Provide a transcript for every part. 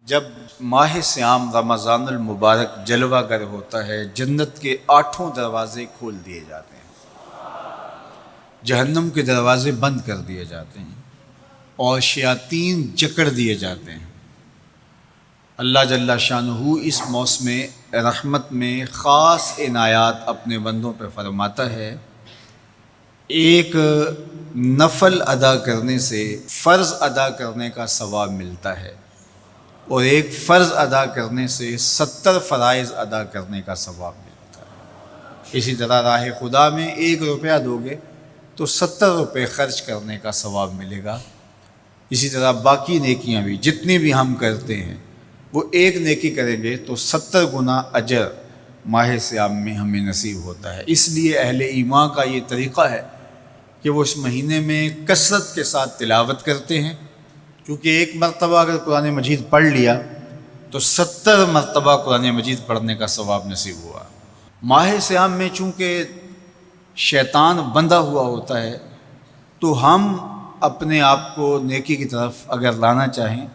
جب ماہ صیام رمضان المبارک جلوہ گر ہوتا ہے، جنت کے 8 دروازے کھول دیے جاتے ہیں، جہنم کے دروازے بند کر دیے جاتے ہیں اور شیاطین جکڑ دیے جاتے ہیں۔ اللہ جل شانہ اس موسم رحمت میں خاص عنایات اپنے بندوں پہ فرماتا ہے۔ ایک نفل ادا کرنے سے فرض ادا کرنے کا ثواب ملتا ہے اور ایک فرض ادا کرنے سے 70 فرائض ادا کرنے کا ثواب ملتا ہے۔ اسی طرح راہ خدا میں 1 روپیہ دو گے تو 70 روپے خرچ کرنے کا ثواب ملے گا۔ اسی طرح باقی نیکیاں بھی جتنی بھی ہم کرتے ہیں، وہ ایک نیکی کریں گے تو 70 گنا اجر ماہ صیام میں ہمیں نصیب ہوتا ہے۔ اس لیے اہل ایمان کا یہ طریقہ ہے کہ وہ اس مہینے میں کثرت کے ساتھ تلاوت کرتے ہیں، کیونکہ ایک مرتبہ اگر قرآن مجید پڑھ لیا تو 70 مرتبہ قرآن مجید پڑھنے کا ثواب نصیب ہوا۔ ماہ صیام میں چونکہ شیطان بندھا ہوا ہوتا ہے، تو ہم اپنے آپ کو نیکی کی طرف اگر لانا چاہیں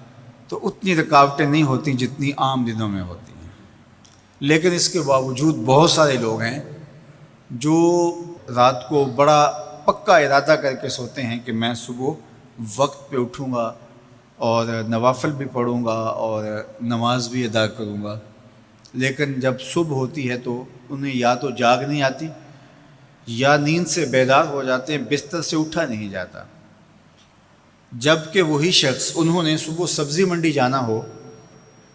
تو اتنی رکاوٹیں نہیں ہوتی جتنی عام دنوں میں ہوتی ہیں، لیکن اس کے باوجود بہت سارے لوگ ہیں جو رات کو بڑا پکا ارادہ کر کے سوتے ہیں کہ میں صبح وقت پہ اٹھوں گا اور نوافل بھی پڑھوں گا اور نماز بھی ادا کروں گا، لیکن جب صبح ہوتی ہے تو انہیں یا تو جاگ نہیں آتی یا نیند سے بیدار ہو جاتے ہیں، بستر سے اٹھا نہیں جاتا۔ جب کہ وہی شخص انہوں نے صبح سبزی منڈی جانا ہو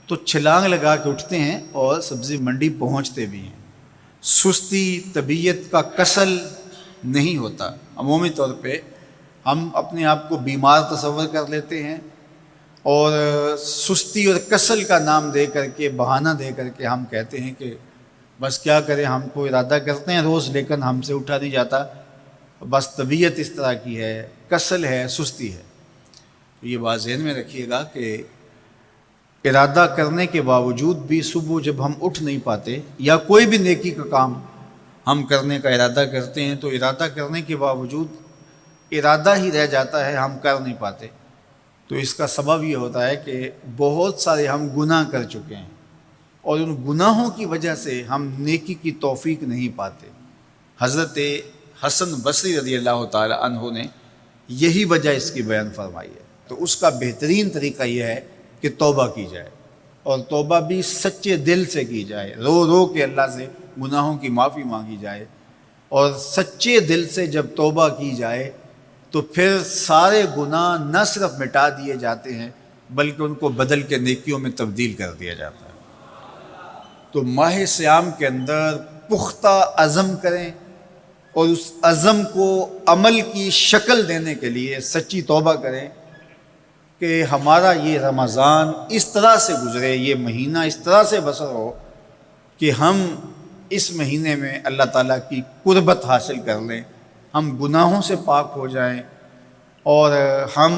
تو چھلانگ لگا کے اٹھتے ہیں اور سبزی منڈی پہنچتے بھی ہیں۔ سستی، طبیعت کا کسل نہیں ہوتا۔ عمومی طور پہ ہم اپنے آپ کو بیمار تصور کر لیتے ہیں اور سستی اور کسل کا نام دے کر کے، بہانہ دے کر کے ہم کہتے ہیں کہ بس کیا کریں، ہم کو ارادہ کرتے ہیں روز لیکن ہم سے اٹھا نہیں جاتا، بس طبیعت اس طرح کی ہے، کسل ہے، سستی ہے۔ یہ بات ذہن میں رکھیے گا کہ ارادہ کرنے کے باوجود بھی صبح جب ہم اٹھ نہیں پاتے یا کوئی بھی نیکی کا کام ہم کرنے کا ارادہ کرتے ہیں تو ارادہ کرنے کے باوجود ارادہ ہی رہ جاتا ہے، ہم کر نہیں پاتے، تو اس کا سبب یہ ہوتا ہے کہ بہت سارے ہم گناہ کر چکے ہیں اور ان گناہوں کی وجہ سے ہم نیکی کی توفیق نہیں پاتے۔ حضرت حسن بصری رضی اللہ تعالی عنہ نے یہی وجہ اس کی بیان فرمائی ہے۔ تو اس کا بہترین طریقہ یہ ہے کہ توبہ کی جائے، اور توبہ بھی سچے دل سے کی جائے، رو رو کے اللہ سے گناہوں کی معافی مانگی جائے، اور سچے دل سے جب توبہ کی جائے تو پھر سارے گناہ نہ صرف مٹا دیے جاتے ہیں بلکہ ان کو بدل کے نیکیوں میں تبدیل کر دیا جاتا ہے۔ تو ماہ صیام کے اندر پختہ عزم کریں اور اس عزم کو عمل کی شکل دینے کے لیے سچی توبہ کریں کہ ہمارا یہ رمضان اس طرح سے گزرے، یہ مہینہ اس طرح سے بسر ہو کہ ہم اس مہینے میں اللہ تعالیٰ کی قربت حاصل کر لیں، ہم گناہوں سے پاک ہو جائیں اور ہم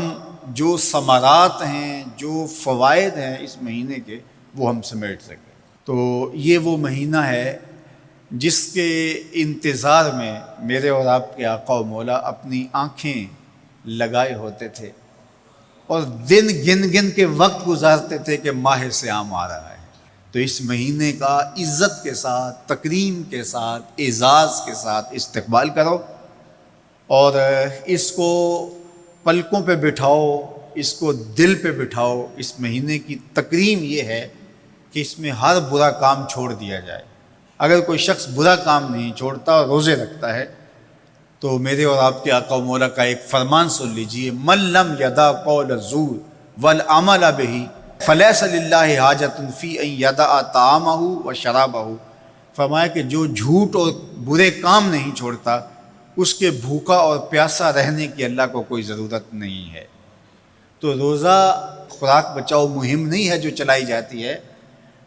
جو ثمرات ہیں، جو فوائد ہیں اس مہینے کے، وہ ہم سمیٹ سکیں۔ تو یہ وہ مہینہ ہے جس کے انتظار میں میرے اور آپ کے آقا و مولا اپنی آنکھیں لگائے ہوتے تھے اور دن گن گن کے وقت گزارتے تھے کہ ماہ صیام آ رہا ہے۔ تو اس مہینے کا عزت کے ساتھ، تکریم کے ساتھ، اعزاز کے ساتھ استقبال کرو اور اس کو پلکوں پہ بٹھاؤ، اس کو دل پہ بٹھاؤ۔ اس مہینے کی تکریم یہ ہے کہ اس میں ہر برا کام چھوڑ دیا جائے۔ اگر کوئی شخص برا کام نہیں چھوڑتا اور روزے رکھتا ہے تو میرے اور آپ کے آقا و مولا کا ایک فرمان سن لیجئے، من لم یدع قول الزور والعمل بہ فلیس للہ حاجۃ فی ان یدع طعامہ و شرابہ۔ فرمایا کہ جو جھوٹ اور برے کام نہیں چھوڑتا، اس کے بھوکا اور پیاسا رہنے کی اللہ کو کوئی ضرورت نہیں ہے۔ تو روزہ خوراک بچاؤ مہم نہیں ہے جو چلائی جاتی ہے،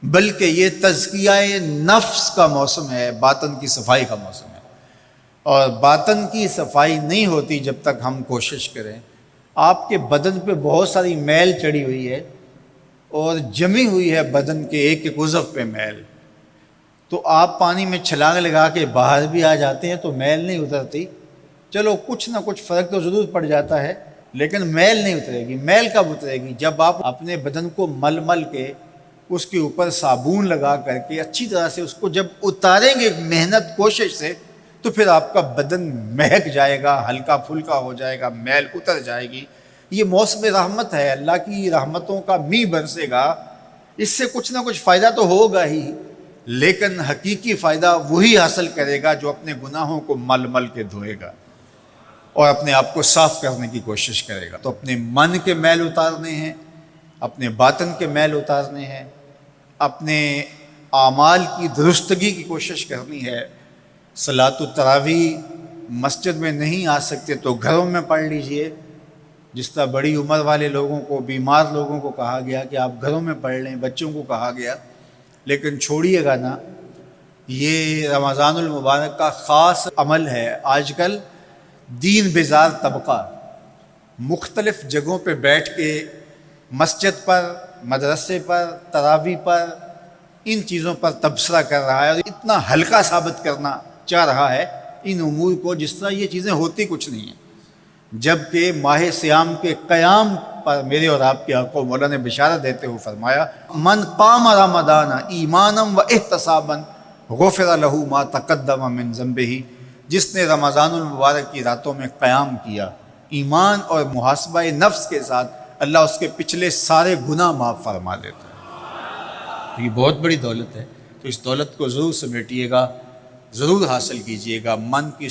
بلکہ یہ تزکیہ نفس کا موسم ہے، باطن کی صفائی کا موسم ہے، اور باطن کی صفائی نہیں ہوتی جب تک ہم کوشش کریں۔ آپ کے بدن پہ بہت ساری میل چڑھی ہوئی ہے اور جمی ہوئی ہے بدن کے ایک ایک عضو پہ میل، تو آپ پانی میں چھلانگ لگا کے باہر بھی آ جاتے ہیں تو میل نہیں اترتی، چلو کچھ نہ کچھ فرق تو ضرور پڑ جاتا ہے، لیکن میل نہیں اترے گی۔ میل کب اترے گی؟ جب آپ اپنے بدن کو مل مل کے اس کے اوپر صابن لگا کر کے اچھی طرح سے اس کو جب اتاریں گے محنت کوشش سے، تو پھر آپ کا بدن مہک جائے گا، ہلکا پھلکا ہو جائے گا، میل اتر جائے گی۔ یہ موسم رحمت ہے، اللہ کی رحمتوں کا می برسے گا، اس سے کچھ نہ کچھ فائدہ تو ہوگا ہی، لیکن حقیقی فائدہ وہی حاصل کرے گا جو اپنے گناہوں کو مل مل کے دھوئے گا اور اپنے آپ کو صاف کرنے کی کوشش کرے گا۔ تو اپنے من کے میل اتارنے ہیں، اپنے باطن کے میل اتارنے ہیں، اپنے اعمال کی درستگی کی کوشش کرنی ہے۔ صلاۃ التراویح مسجد میں نہیں آ سکتے تو گھروں میں پڑھ لیجئے، جس طرح بڑی عمر والے لوگوں کو، بیمار لوگوں کو کہا گیا کہ آپ گھروں میں پڑھ لیں، بچوں کو کہا گیا، لیکن چھوڑیے گا نا، یہ رمضان المبارک کا خاص عمل ہے۔ آج کل دین بیزار طبقہ مختلف جگہوں پہ بیٹھ کے مسجد پر، مدرسے پر، تراویح پر، ان چیزوں پر تبصرہ کر رہا ہے اور اتنا ہلکا ثابت کرنا چاہ رہا ہے ان امور کو، جس طرح یہ چیزیں ہوتی کچھ نہیں ہیں، جبکہ ماہ صیام کے قیام پر میرے اور آپ کے آقا مولا نے بشارت دیتے ہوئے فرمایا، من قام رمضان ایمانا و احتسابا غفر لہ ما تقدم من ذنبہ، جس نے رمضان المبارک کی راتوں میں قیام کیا ایمان اور محاسبہ نفس کے ساتھ، اللہ اس کے پچھلے سارے گناہ معاف فرما دیتا ہے۔ یہ بہت بڑی دولت ہے، تو اس دولت کو ضرور سمیٹیے گا، ضرور حاصل کیجیے گا۔ من کی